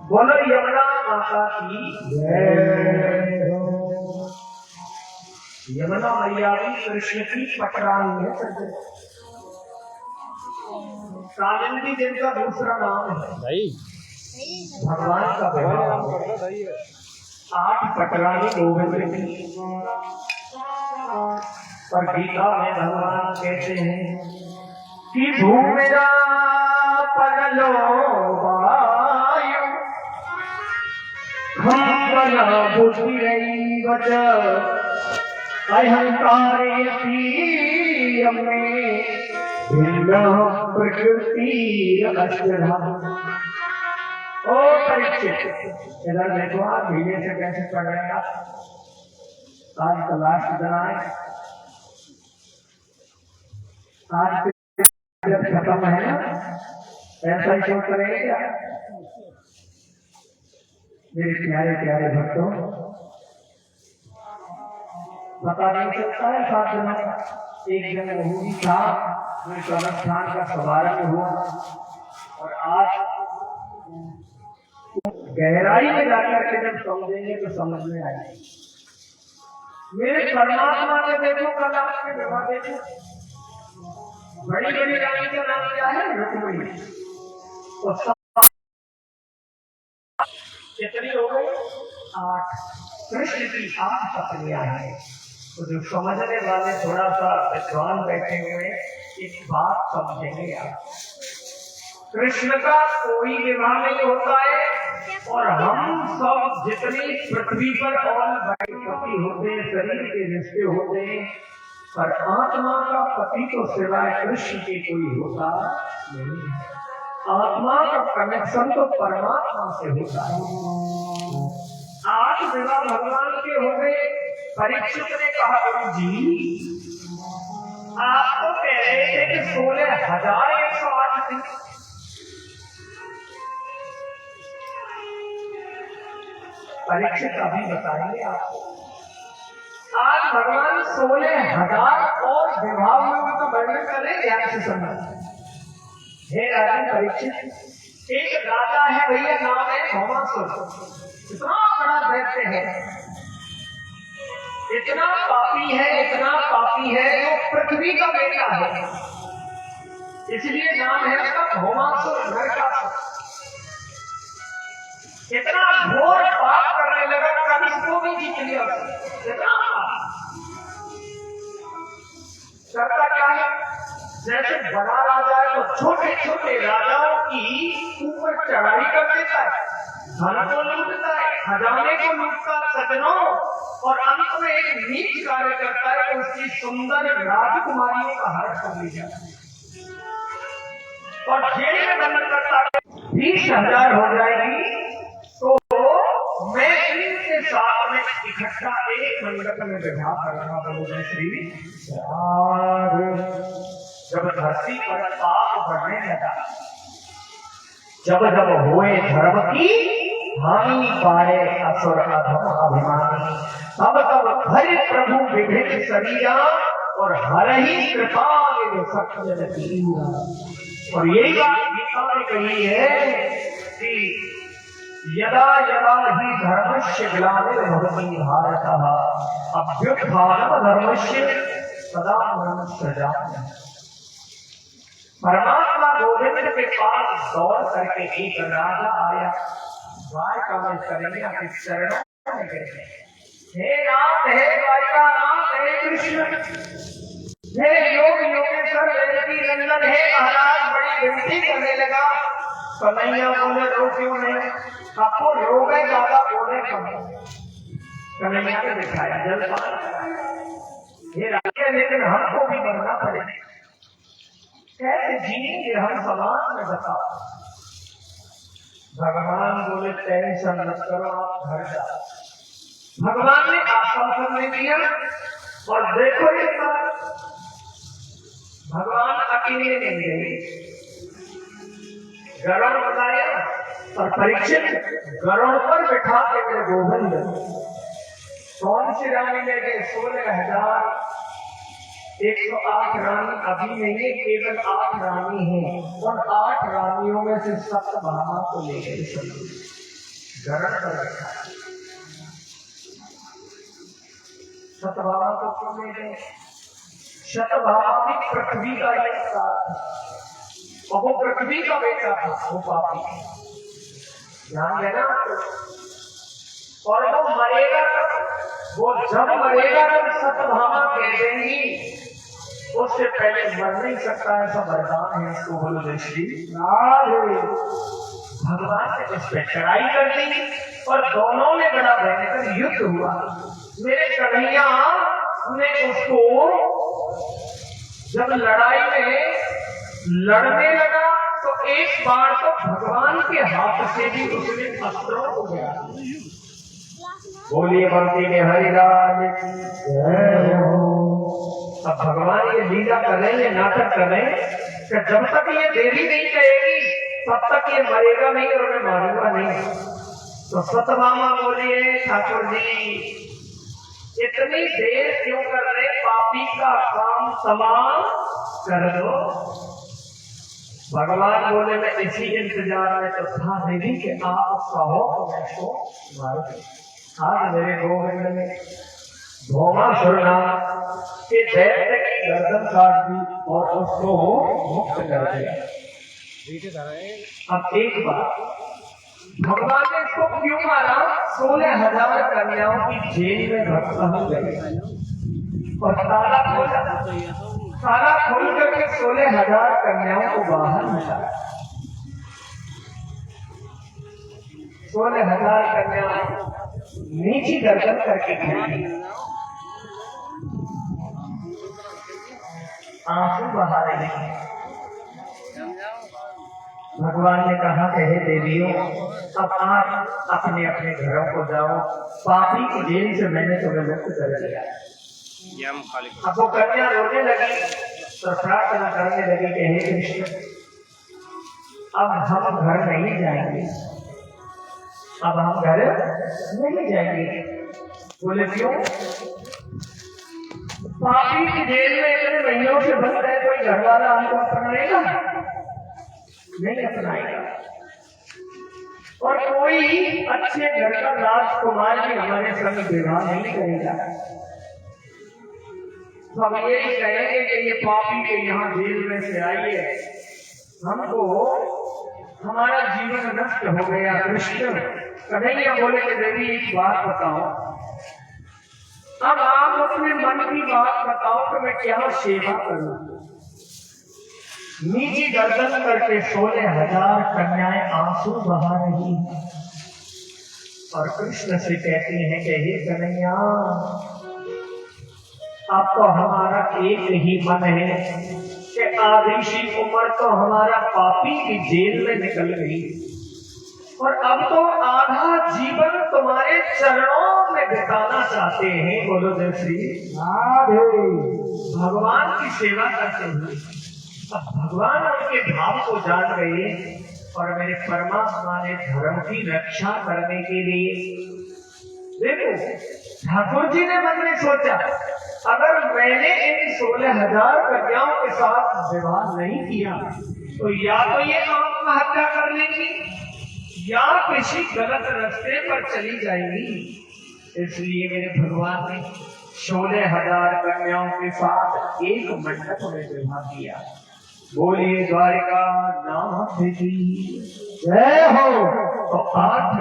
बोलो यमुना माता की जय। यमुना मैया भी कृष्ण की पटरानी है। कालिंदी देवी का दूसरा नाम है भाई, भगवान का विवाह। 8 पटरानी गोविंद की। पर गीता में भगवान कहते हैं कि भूमिया पगलो वायु खंबना बुद्धि वच अहंकारे में भिन्न प्रकृति अष्टधा। ओ परीक्षित, इधर देखो आप धीरे से कैसे पढ़ रहे हैं। आज का लास्ट दिन आए, आज जब खत्म है ना, ऐसा ही सोच रहे क्या मेरे प्यारे प्यारे भक्तों? पता नहीं चलता है 7 दिनों का। एक दिन मुहूर्त था, अनुष्ठान का शुभारंभ हुआ और आज गहराई में जाकर के जब समझेंगे तो समझ में आएगी। मेरे परमात्मा ने देखो कल आपके विवाह देखो, बड़ी बड़ी रानी का नाम क्या है? रुक्मिणी। और कितनी हो गई? 8। कृष्ण की 8 पत्नियां हैं। तो जो समझने वाले थोड़ा सा विद्वान बैठे हुए एक बात समझेंगे आप। कृष्ण का कोई विवाह नहीं होता है और हम सब जितनी पृथ्वी पर और बड़े पति होते हैं, शरीर के रिश्ते होते हैं, पर आत्मा का पति तो सिवाय कृष्ण के कोई होता नहीं है। आत्मा का कनेक्शन तो परमात्मा से होता है। 8 विवाह भगवान के हो गए। परीक्षित ने कहा गुरु जी, आप तो कह रहे थे कि 16,108 थी। परीक्षित अभी बताएंगे आपको। आज भगवान 16,000 और विवाह का वर्णन करें ध्यान से समझ। हे राजन परीक्षित, एक राजा है भैया, नाम है भौमासुर। इतना बड़ा दैत्य है, इतना पापी है, इतना पापी है, वो पृथ्वी का बेटा है, इसलिए नाम है उसका भौमासुर, नरकासुर। इतना घोर पाप करने लगा, कंस को भी जीत लिया। इतना करता क्या है, जैसे बड़ा राजा है तो छोटे छोटे राजाओं की ऊपर चढ़ाई कर देता है, धन को लूटता है, खजाने को लूटता सजनों, और अंत में एक नीच कार्य करता है तो उसकी सुंदर राजकुमारियों का हरण कर लिया और जेल में बंद करता है। 20,000 हो जाएगी तो मैं इनके साथ में इकट्ठा एक मंडप में विवाह करूंगा। बोलो श्री। जब धरती पर पाप बढ़ने लगा, जब जब हुए धर्म की हानि पाए असुर अधम अभिमानी, तब तब हरि प्रभु विभिन्न शरीरा और हर ही कृपा सत्य तीरा। और यही बात गीता में कही है कि यदा यदा ही धर्मस्य ग्लानिर्भवति भारतः अभ्युत्थानं धर्मस्य तदाहं सृजाम्यहम्। परमात्मा गोविंद के पास दौड़ करके एक राजा आया, द्वारका में करेंगे आपके चरणों में गए। हे राम, हे द्वारका नाम, हे कृष्ण, हे योग योगेश्वर, देवकी नंदन, हे महाराज, बड़ी विनती करने लगा। कन्हैया बोले रो क्यों नहीं, आपको रोग है ज्यादा, बोले कम। कन्हैया ने दिखाया जलपान, ये राजा, लेकिन हमको भी मरना पड़ेगा, कैसे जिएंगे हम समाज में, बताओ। भगवान बोले टेंशन मत करो, आप घर जाओ। भगवान ने आश्वासन नहीं दिया और देखो ये भगवान अकेले नहीं गए, गरुड़ बताया और परीक्षित गरुड़ पर बिठा के मेरे गोविंद कौन सी रानी ले गए? 16,000 108 रानी अभी नहीं है, केवल 8 रानी हैं। उन 8 रानियों में से सत्यभामा को ले गए ग्रहण कर रखा। सत्यभामा को क्यों ले गए? सत्यभामा भी पृथ्वी का एक साथ, और वो पृथ्वी का बेटा था, वो पापी ध्यान देना। और वो मरेगा तब, वो जब मरेगा तब सत्यभामा कह देंगी, उससे पहले मर नहीं सकता, ऐसा वरदान है इसको। बोलो जय श्री राम। भगवान ने उस पर चढ़ाई कर दी और दोनों में बड़ा भयंकर युद्ध हुआ। मेरे कन्हैया ने उसको जब लड़ाई में लड़ने लगा तो एक बार तो भगवान के हाथ से भी उसने अस्त्रों को गिरा। बोलिए बंटी में हरिराज। अब भगवान ये लीला कर रहे हैं, नाटक कर रहे हैं कि जब तक ये देवी नहीं कहेगी तब तक ये मरेगा नहीं और मैं मारूंगा नहीं। तो सत्यभामा बोलिए ठाकुर जी इतनी देर क्यों कर रहे, पापी का काम तमाम कर दो। भगवान बोले मैं इसी इंतजार में तो था देवी के आप कहो तो मैं इसको मारू। आज मेरे गोविंद ने भौमासुर के दैत्य की गर्दन काट दी और उसको मुक्त कर दिया। अब एक बात, भगवान ने इसको क्यों मारा? 16,000 कन्याओं की जेल में भक्त हो गए और ताला खोल करके 16,000 कन्याओं को बाहर निकाला। 16,000 कन्या नीची गर्दन करके खड़ी, आंसू बहा रही है। भगवान ने कहा कि हे देवियों अब आप अपने अपने घरों को जाओ, पापी की जेल से मैंने तुम्हें मुक्त कर दिया। अब वो कन्या रोने लगी तो प्रार्थना करने लगी कि हे कृष्ण अब हम घर नहीं जाएंगे, अब हम घर नहीं जाएंगे। बोले क्यों? पापी की जेल में इतने महीनों से बंद है, कोई घर वाला हमको अपनाएगा नहीं अपनाएगा, और कोई अच्छे घर का राजकुमार भी हमारे संग विवाह नहीं करेगा। तो हम यही कहेंगे कि ये पापी के यहाँ जेल में से आइए, हमको हमारा जीवन नष्ट हो गया। कृष्ण कन्हैया बोले कि देवी एक बात बताओ, अब आप अपने मन की बात बताओ कि मैं क्या सेवा करूं। नीची गर्दन करके 16,000 कन्याएं आंसू बहा रही और कृष्ण से कहती हैं कि हे कन्हैया अब तो हमारा एक ही मन है कि आधी सी उम्र तो हमारा पापी की जेल में निकल गई और अब तो आधा जीवन तुम्हारे चरणों में बिताना चाहते हैं। बोलो जय श्री राधे। भगवान की सेवा करते हुए अब भगवान उनके भाव को जान गए और मेरे परमात्मा ने धर्म की रक्षा करने के लिए, देखो ठाकुर जी ने मन में सोचा अगर मैंने इन 16,000 कन्याओं के साथ विवाह नहीं किया तो या तो ये आत्महत्या कर लेंगी या किसी गलत रास्ते पर चली जाएगी। इसलिए मेरे भगवान ने 16,000 कन्याओं के साथ एक मंडप में विवाह किया। बोलिए द्वारिका नाथ की जय हो। तो 8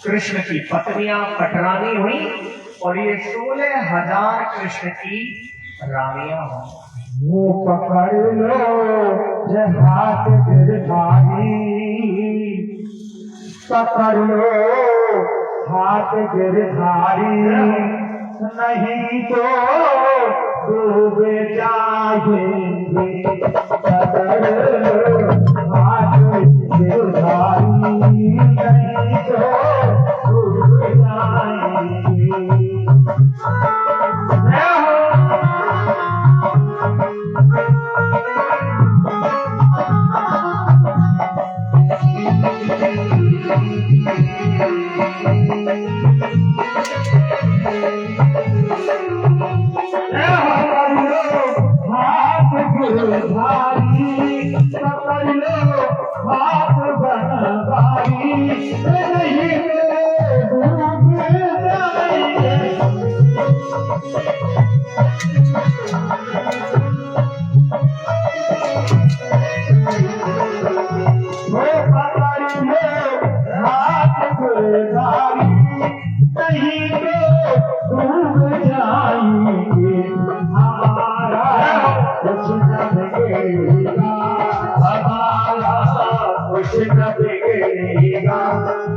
कृष्ण की पत्नियां पटरानी हुई और ये 16,000 कृष्ण की रानियां हुई। वो पकड़ लो हाथ गिरधारी, पकड़ लो हाथ गिरधारी, नहीं तो डूब जाएंगे। पकड़ लो हाथ गिरधारी, नहीं तो डूब जाएंगे।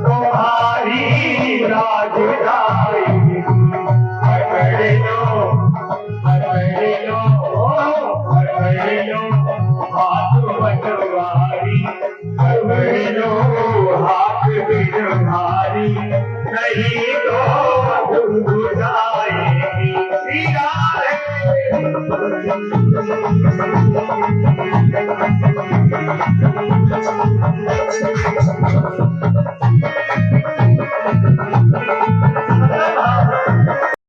तुम्हारी राजधानी पकड़ लो हाथ बटवारी, पकड़ लो हाथ बिरभारी, नहीं तो गुनगुनाएगी।